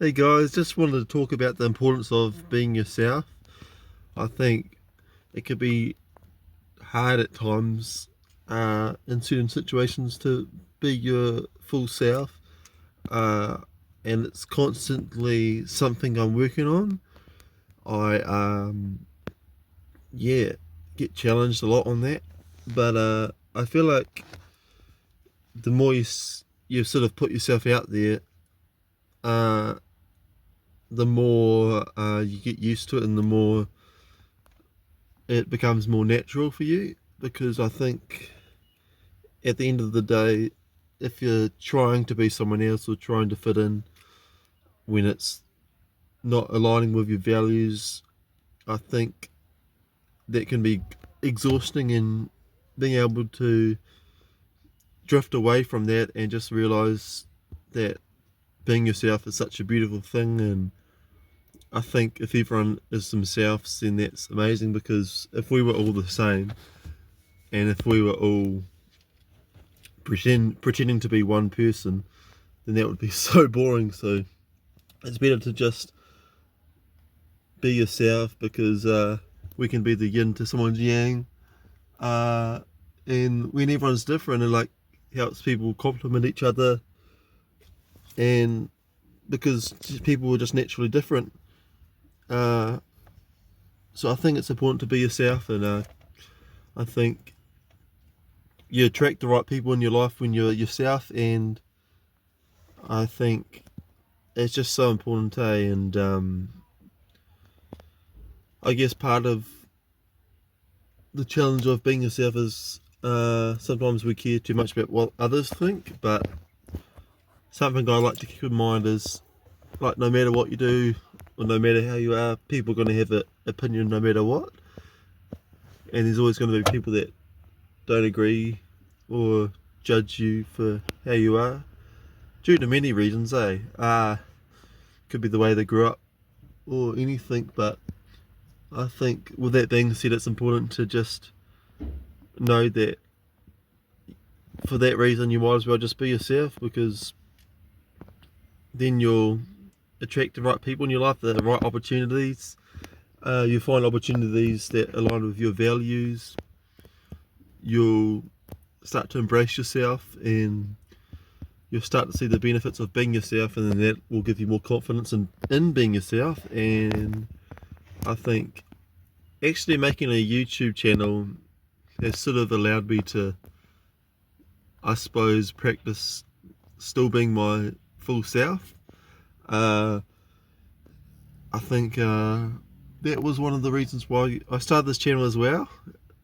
Hey guys, just wanted to talk about the importance of being yourself. I think it could be hard at times in certain situations to be your full self, uh, and it's constantly something I'm working on. I yeah, get challenged a lot on that, but I feel like the more you sort of put yourself out there, uh, the more you get used to it, and the more it becomes more natural for you, because I think at the end of the day, if you're trying to be someone else or trying to fit in when it's not aligning with your values, I think that can be exhausting, and being able to drift away from that and just realize that being yourself is such a beautiful thing. And I think if everyone is themselves, then that's amazing, because if we were all the same and if we were all pretending to be one person, then that would be so boring. So it's better to just be yourself, because we can be the yin to someone's yang, uh, and when everyone's different, it like helps people complement each other, and because people are just naturally different. Uh, so I think it's important to be yourself, and I think you attract the right people in your life when you're yourself, and I think it's just so important, eh? And I guess part of the challenge of being yourself is sometimes we care too much about what others think, but something I like to keep in mind is, like, no matter what you do or no matter how you are, people are going to have an opinion no matter what, and there's always going to be people that don't agree or judge you for how you are due to many reasons, eh? Could be the way they grew up or anything, but I think with that being said, it's important to just know that for that reason you might as well just be yourself, because then you'll attract the right people in your life, the right opportunities. You find opportunities that align with your values. You'll start to embrace yourself, and you'll start to see the benefits of being yourself, and then that will give you more confidence in being yourself. And I think actually making a YouTube channel has sort of allowed me to, I suppose, practice still being my full self. Uh, I think that was one of the reasons why I started this channel as well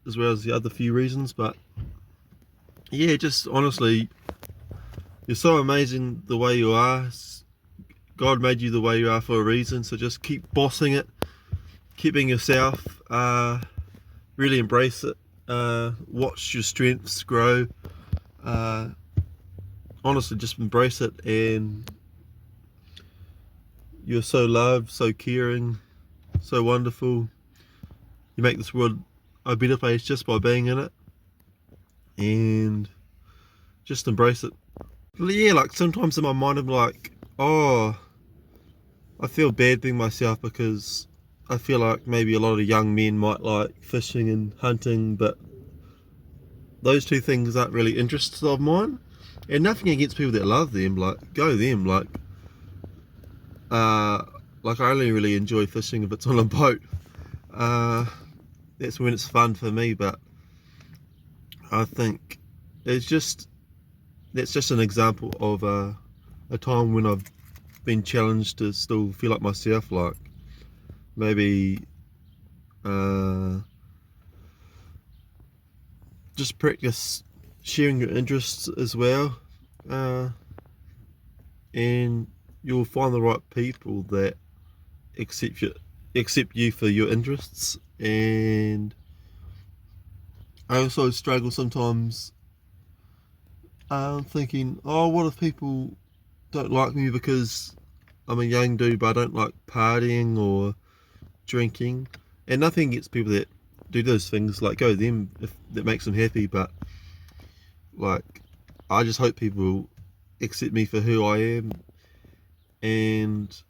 as the other few reasons. But yeah, just honestly, you're so amazing the way you are. God made you the way you are for a reason. So just keep bossing it, keep being yourself. Really embrace it. Watch your strengths grow. Uh, Honestly, just embrace it, and you're so loved, so caring, so wonderful. You make this world a better place just by being in it, and just embrace it. Yeah, like sometimes in my mind I'm like, oh, I feel bad being myself, because I feel like maybe a lot of young men might like fishing and hunting, but those two things aren't really interests of mine. And nothing against people that love them, like go them, uh, like I only really enjoy fishing if it's on a boat. Uh, that's when it's fun for me. But I think it's just that's just an example of a time when I've been challenged to still feel like myself. Like maybe uh, just practice sharing your interests as well, uh, and you'll find the right people that accept you, accept you for your interests. And I also struggle sometimes, thinking, oh, what if people don't like me because I'm a young dude, but I don't like partying or drinking? And nothing against people that do those things, like go them if that makes them happy. But like, I just hope people accept me for who I am, and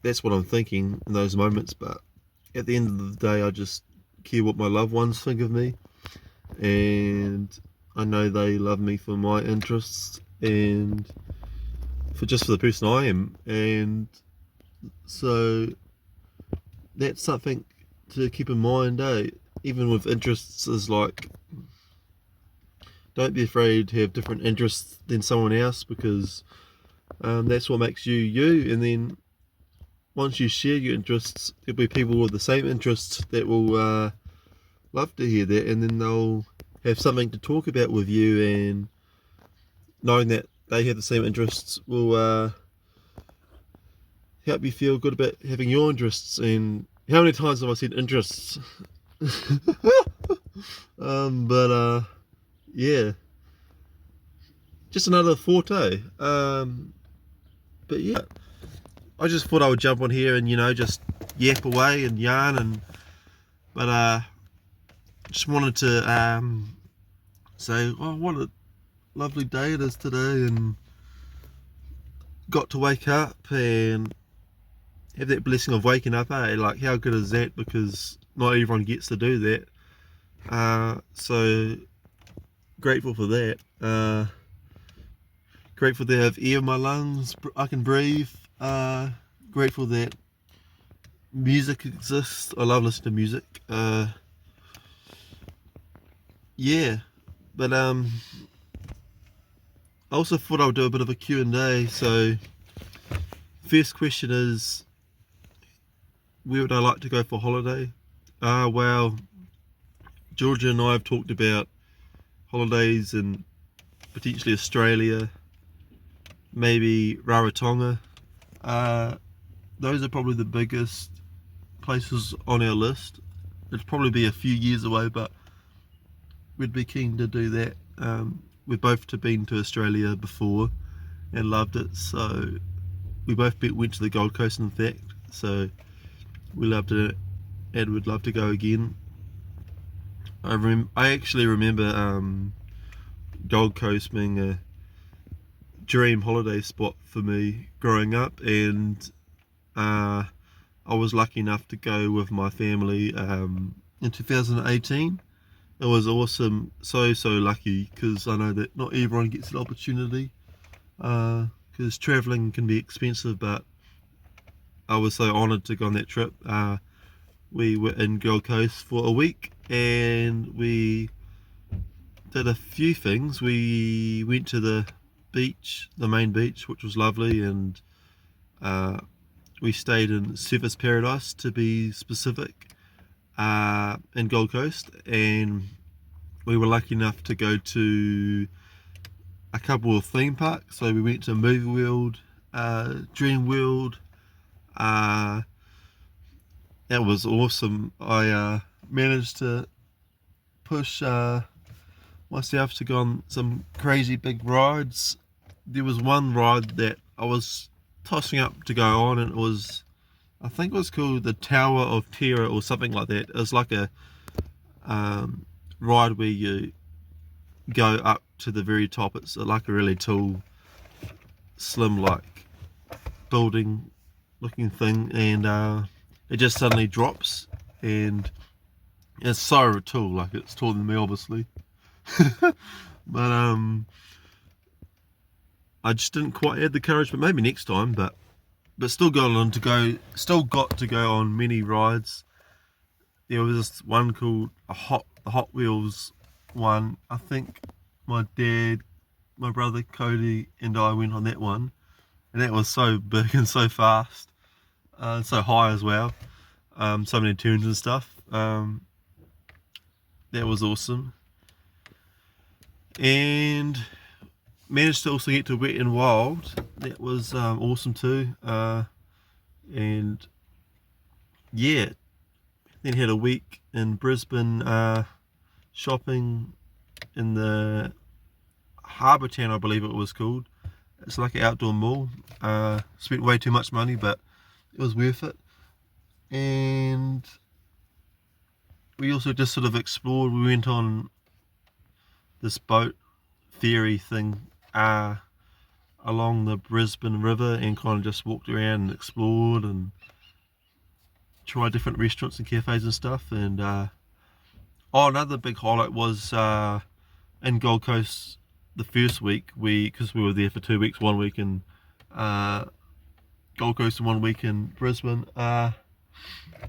that's what I'm thinking in those moments. But at the end of the day, I just care what my loved ones think of me, and I know they love me for my interests and for the person I am, and so that's something to keep in mind, even with interests, is like, don't be afraid to have different interests than someone else, because that's what makes you you. And then once you share your interests, there'll be people with the same interests that will love to hear that, and then they'll have something to talk about with you, and knowing that they have the same interests will help you feel good about having your interests. And how many times have I said interests? But yeah, just another forte. But yeah, I just thought I would jump on here and just yap away and yarn, and but just wanted to say, oh, what a lovely day it is today, and got to wake up and have that blessing of waking up, like, how good is that? Because not everyone gets to do that. So grateful for that. Grateful to have air in my lungs, I can breathe. Grateful that music exists. I love listening to music. Yeah, but I also thought I would do a bit of a Q&A. So first question is, where would I like to go for holiday? Well, Georgia and I have talked about holidays in potentially Australia, maybe Rarotonga. Those are probably the biggest places on our list. It'd probably be a few years away, but we'd be keen to do that. We've both been to Australia before and loved it, so we both went to the Gold Coast, in fact, so we loved it and would love to go again. I actually remember Gold Coast being a dream holiday spot for me growing up, and I was lucky enough to go with my family in 2018. It was awesome, so lucky, because I know that not everyone gets an opportunity, because travelling can be expensive, but I was so honoured to go on that trip. We were in Gold Coast for a week, and we did a few things. We went to the beach, the main beach, which was lovely, and we stayed in Surfers Paradise, to be specific, in Gold Coast, and we were lucky enough to go to a couple of theme parks. So we went to Movie World, Dream World. That was awesome. I managed to push myself to go on some crazy big rides. There was one ride that I was tossing up to go on, and I think it was called the Tower of Terror or something like that. It was like a ride where you go up to the very top. It's like a really tall, slim, like building looking thing, and it just suddenly drops, and it's so tall, like it's taller than me, obviously. But I just didn't quite have the courage, but maybe next time. But still got to go on many rides. There was this one called the Hot Wheels one. I think my dad, my brother Cody, and I went on that one, and that was so big and so fast, and so high as well. So many turns and stuff. That was awesome, and managed to also get to Wet and Wild. That was awesome too. And yeah, then had a week in Brisbane, shopping in the Harbour Town, I believe it was called. It's like an outdoor mall. Spent way too much money, but it was worth it. And we also just sort of explored. We went on this boat ferry thing. I along the Brisbane River and kind of just walked around and explored and tried different restaurants and cafes and stuff. And another big highlight was in Gold Coast the first week, because we were there for 2 weeks, 1 week in Gold Coast and 1 week in Brisbane.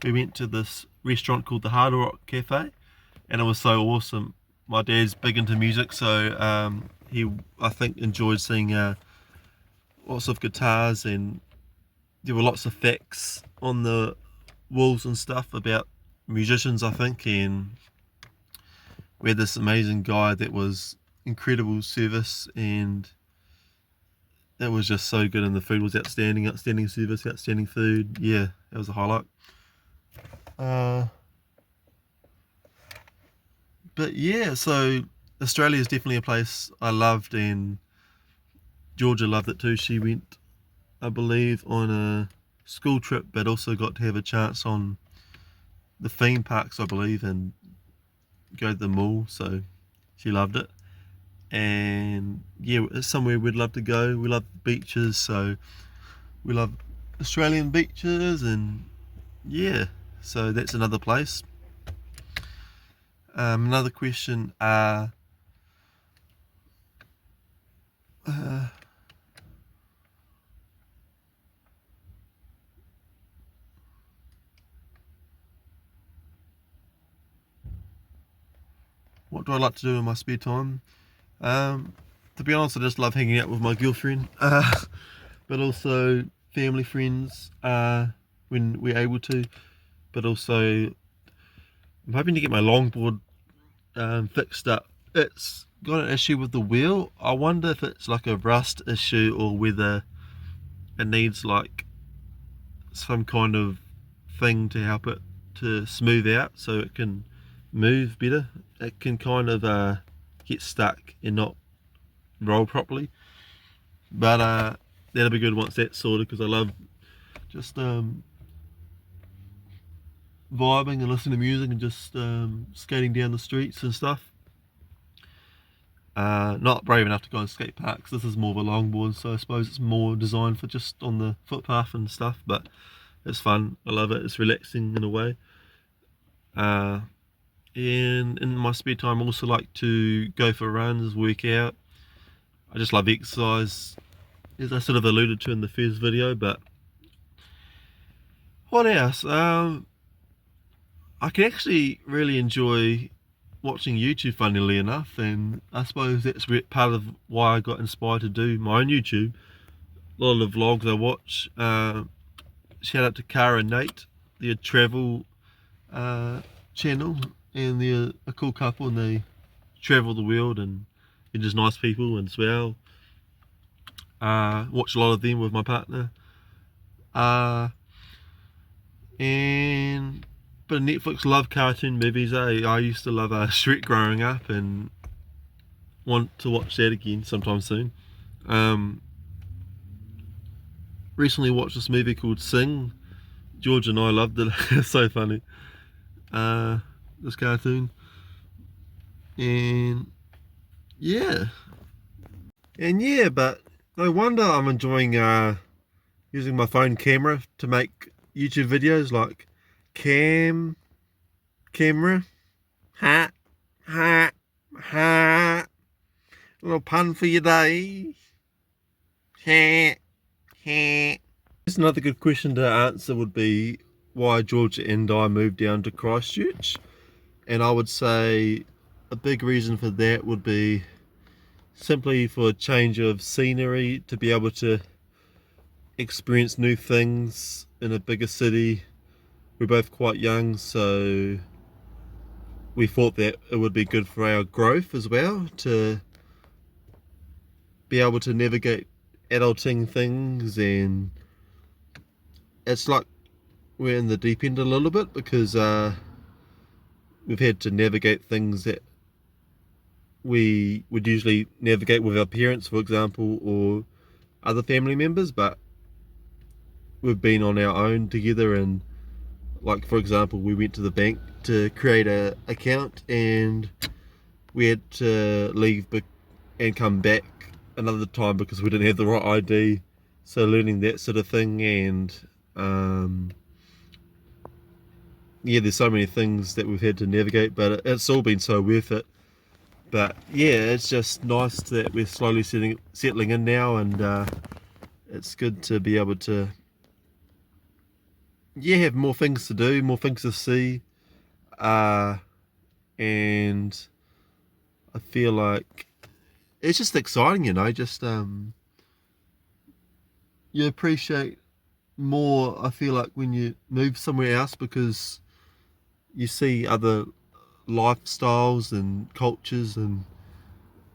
We went to this restaurant called the Hard Rock Cafe, and it was so awesome. My dad's big into music, so he, I think, enjoyed seeing lots of guitars, and there were lots of facts on the walls and stuff about musicians, I think. And we had this amazing guy that was incredible service, and it was just so good, and the food was outstanding service, outstanding food. Yeah, that was a highlight. But yeah, so Australia is definitely a place I loved, and Georgia loved it too. She went, I believe, on a school trip, but also got to have a chance on the theme parks, I believe, and go to the mall, so she loved it. And yeah, it's somewhere we'd love to go. We love beaches, so we love Australian beaches, and yeah, so that's another place. Another question, what do I like to do in my spare time? To be honest, I just love hanging out with my girlfriend, but also family, friends, when we're able to. But also, I'm hoping to get my longboard fixed up. It's got an issue with the wheel. I wonder if it's like a rust issue, or whether it needs like some kind of thing to help it to smooth out so it can move better. It can kind of get stuck and not roll properly, but that'll be good once that's sorted, because I love just vibing and listening to music and just skating down the streets and stuff. Not brave enough to go on skate parks. This is more of a longboard, so I suppose it's more designed for just on the footpath and stuff, but it's fun. I love it. It's relaxing in a way. And in my spare time, I also like to go for runs, work out. I just love exercise, as I sort of alluded to in the first video. But what else? I can actually really enjoy watching YouTube, funnily enough, and I suppose that's part of why I got inspired to do my own YouTube. A lot of the vlogs I watch. Shout out to Cara and Nate, their travel channel, and they're a cool couple, and they travel the world, and they're just nice people as well. Watch a lot of them with my partner. But Netflix, love cartoon movies. I used to love Shrek growing up, and want to watch that again sometime soon. Recently watched this movie called Sing. George and I loved it. It's so funny. This cartoon. And yeah, but no wonder I'm enjoying using my phone camera to make YouTube videos, like camera, ha, a little pun for your day. Just another good question to answer would be why George and I moved down to Christchurch, and I would say a big reason for that would be simply for a change of scenery, to be able to experience new things in a bigger city. We're both quite young, so we thought that it would be good for our growth as well, to be able to navigate adulting things. And it's like we're in the deep end a little bit, because we've had to navigate things that we would usually navigate with our parents, for example, or other family members, but we've been on our own together. And like, for example, we went to the bank to create a account, and we had to leave and come back another time because we didn't have the right ID. So learning that sort of thing, and yeah, there's so many things that we've had to navigate, but it's all been so worth it. But yeah, it's just nice that we're slowly settling in now, and it's good to be able to have more things to do, more things to see, and I feel like it's just exciting, just you appreciate more, I feel like, when you move somewhere else, because you see other lifestyles and cultures, and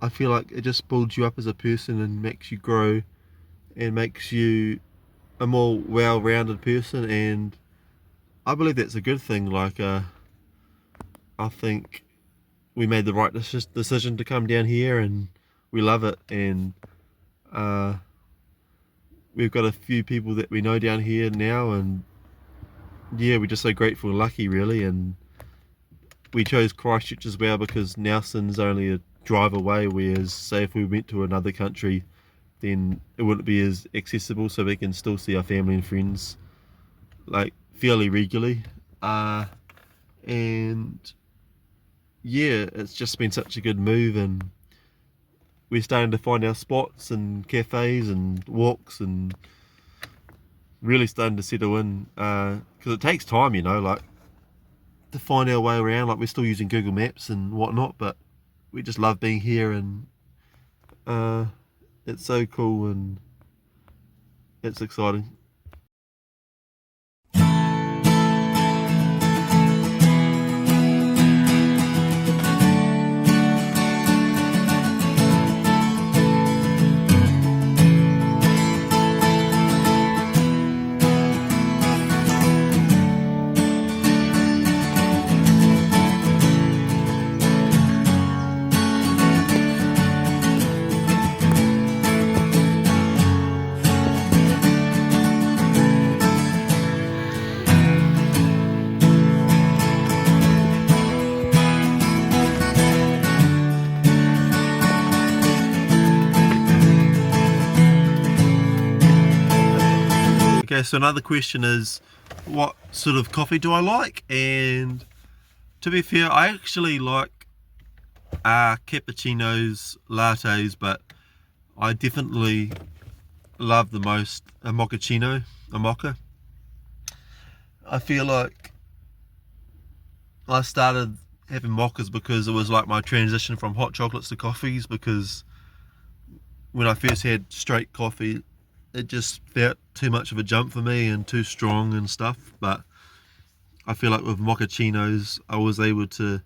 I feel like it just builds you up as a person and makes you grow and makes you a more well-rounded person, and I believe that's a good thing. I think we made the right decision to come down here, and we love it, and uh, we've got a few people that we know down here now, and yeah, we're just so grateful and lucky, really. And we chose Christchurch as well because Nelson's only a drive away, whereas say if we went to another country, then it wouldn't be as accessible, so we can still see our family and friends like fairly regularly. And yeah, it's just been such a good move, and we're starting to find our spots and cafes and walks, and really starting to settle in, because it takes time, like to find our way around. Like, we're still using Google Maps and whatnot, but we just love being here, and it's so cool and it's exciting. Okay, so another question is, what sort of coffee do I like? And to be fair, I actually like cappuccinos, lattes, but I definitely love the most a mochaccino, a mocha. I feel like I started having mochas because it was like my transition from hot chocolates to coffees, because when I first had straight coffee, it just felt too much of a jump for me and too strong and stuff. But I feel like with mochachinos, I was able to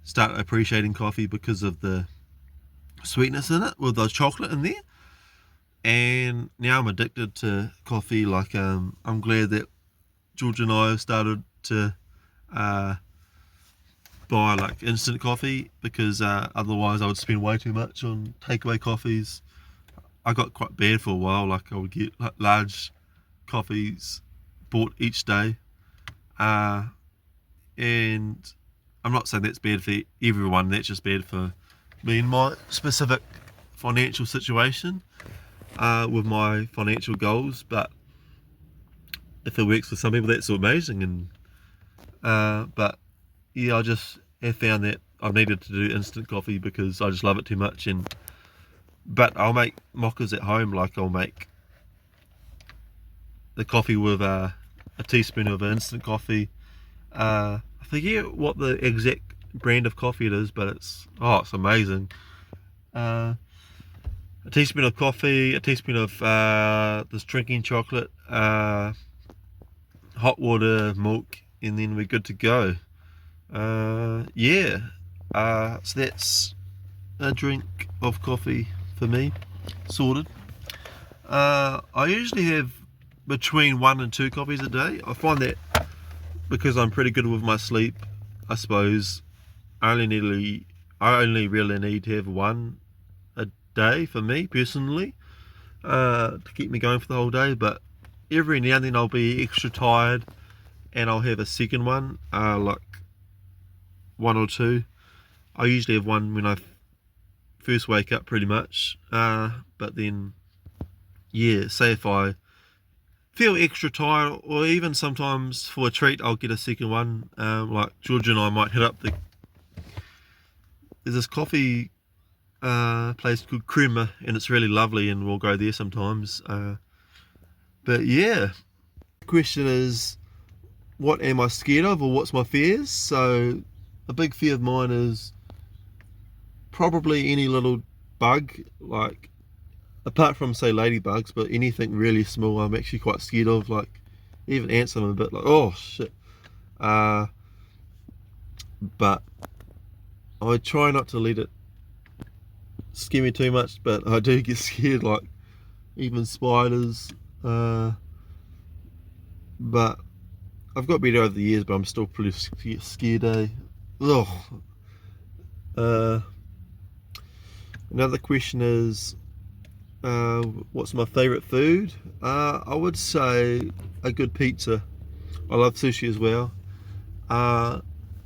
start appreciating coffee because of the sweetness in it, with the chocolate in there. And now I'm addicted to coffee. Like, I'm glad that George and I have started to buy like instant coffee, because otherwise I would spend way too much on takeaway coffees. I got quite bad for a while. Like, I would get like large coffees bought each day, and I'm not saying that's bad for everyone. That's just bad for me and my specific financial situation, with my financial goals. But if it works for some people, that's amazing. And but yeah, I just have found that I've needed to do instant coffee because I just love it too much. But I'll make mochas at home. Like, I'll make the coffee with a teaspoon of instant coffee. I forget what the exact brand of coffee it is, but it's amazing. A teaspoon of coffee, a teaspoon of this drinking chocolate, hot water, milk, and then we're good to go. Yeah. So that's a drink of coffee for me, sorted. I usually have between 1 and 2 coffees a day. I find that because I'm pretty good with my sleep, I suppose I only really need to have 1 a day for me personally, to keep me going for the whole day. But every now and then I'll be extra tired and I'll have a second one, like 1 or 2. I usually have 1 when I first wake up pretty much. But then, yeah, say if I feel extra tired, or even sometimes for a treat, I'll get a second one. Like Georgia and I might hit up there's this coffee place called Crema, and it's really lovely, and we'll go there sometimes. But yeah, the question is, what am I scared of, or what's my fears? So a big fear of mine is probably any little bug, like apart from say ladybugs, but anything really small I'm actually quite scared of. Like even ants, I'm a bit like, oh shit. But I try not to let it scare me too much, but I do get scared, like even spiders. But I've got better over the years, but I'm still pretty scared, eh? Ugh. Another question is, what's my favourite food? I would say a good pizza. I love sushi as well.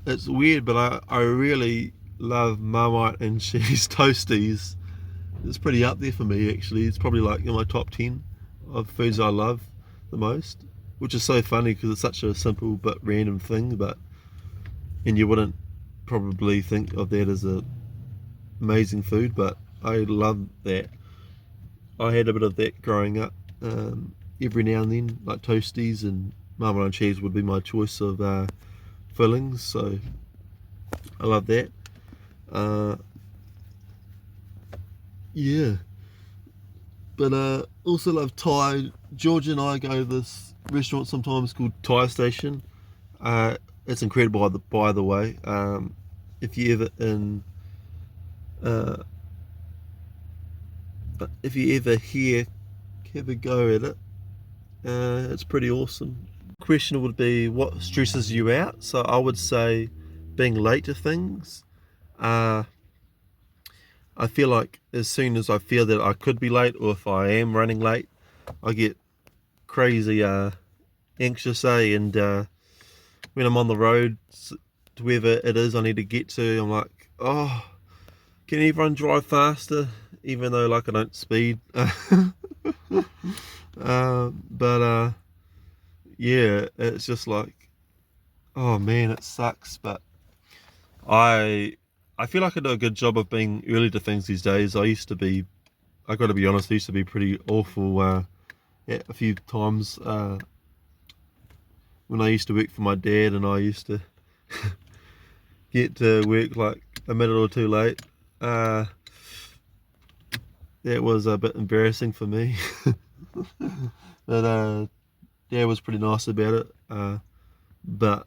It's weird, but I really love Marmite and cheese toasties. It's pretty up there for me, actually. It's probably like in my top 10 of foods I love the most, which is so funny because it's such a simple but random thing, and you wouldn't probably think of that as a amazing food, but I love that. I had a bit of that growing up. Every now and then, like toasties and Marmite and cheese would be my choice of fillings, so I love that. Yeah, but also love Thai. George and I go to this restaurant sometimes called Thai Station. It's incredible, by the way. If you ever have a go at it, it's pretty awesome. Question would be, what stresses you out? So I would say being late to things. I feel like as soon as I feel that I could be late, or if I am running late, I get crazy anxious, and when I'm on the road to wherever it is I need to get to, I'm like, oh, can everyone drive faster, even though like I don't speed. But yeah, it's just like, oh man, it sucks. But I feel like I do a good job of being early to things these days. I got to be honest, I used to be pretty awful at a few times when I used to work for my dad, and I used to get to work like a minute or two late. That was a bit embarrassing for me. But Dad was pretty nice about it. But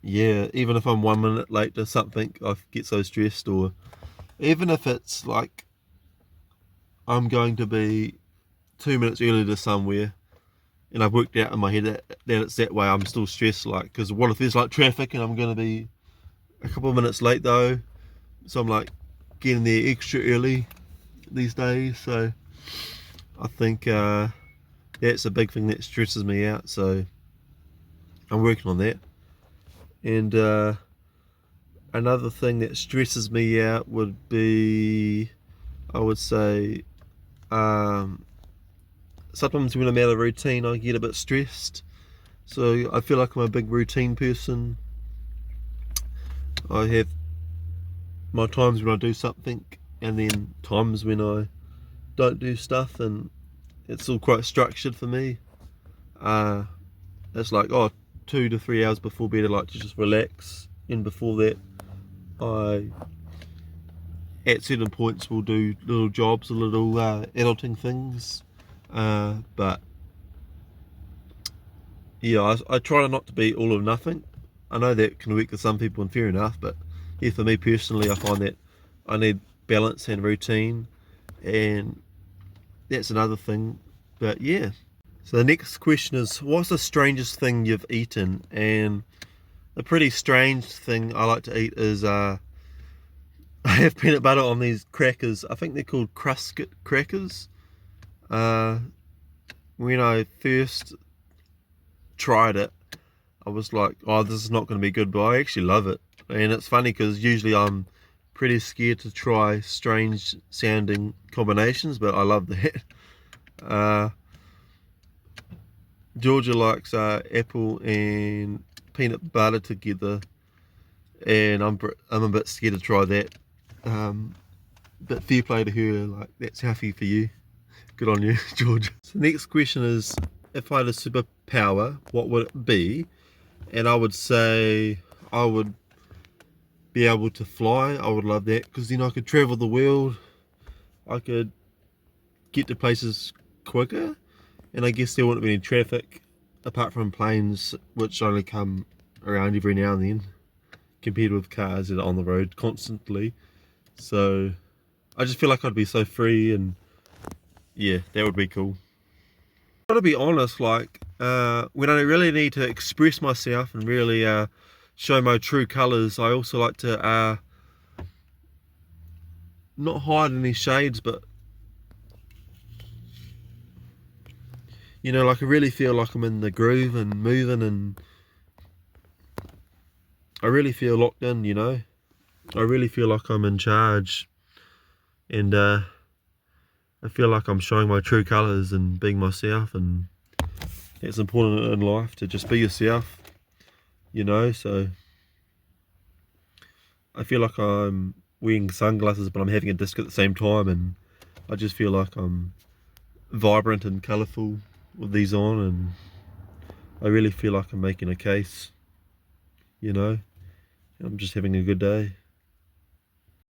yeah, even if I'm 1 minute late to something, I get so stressed. Or even if it's like I'm going to be 2 minutes early to somewhere, and I've worked out in my head that it's that way, I'm still stressed. Like, because what if there's like traffic and I'm going to be a couple of minutes late though? So I'm like getting there extra early these days. So I think it's a big thing that stresses me out. So I'm working on that. And another thing that stresses me out would be, I would say, sometimes when I'm out of routine, I get a bit stressed. So I feel like I'm a big routine person. I have my times when I do something, and then times when I don't do stuff, and it's all quite structured for me. It's like, 2 to 3 hours before bed I like to just relax, and before that I at certain points will do little jobs or little adulting things, but yeah, I try not to be all or nothing. I know that can work for some people, and fair enough, but yeah, for me personally, I find that I need balance and routine, and that's another thing. But yeah, so the next question is, what's the strangest thing you've eaten? And a pretty strange thing I like to eat is I have peanut butter on these crackers. I think they're called Crusket crackers. When I first tried it, I was like, oh, this is not going to be good, but I actually love it. And it's funny because usually I'm pretty scared to try strange sounding combinations, but I love that. Georgia likes apple and peanut butter together, and I'm a bit scared to try that. But fair play to her, like that's healthy for you. Good on you, Georgia. So the next question is, if I had a superpower, what would it be? And I would say I would be able to fly. I would love that, because then I could travel the world. I could get to places quicker, and I guess there wouldn't be any traffic apart from planes, which only come around every now and then, compared with cars that are on the road constantly. So I just feel like I'd be so free, and yeah, that would be cool. Gotta be honest, like when I really need to express myself and really show my true colours, I also like to not hide any shades, but you know, like I really feel like I'm in the groove and moving, and I really feel locked in, you know. I really feel like I'm in charge, and I feel like I'm showing my true colours and being myself, and it's important in life to just be yourself, you know. So I feel like I'm wearing sunglasses, but I'm having a disc at the same time, and I just feel like I'm vibrant and colourful with these on, and I really feel like I'm making a case, you know. I'm just having a good day.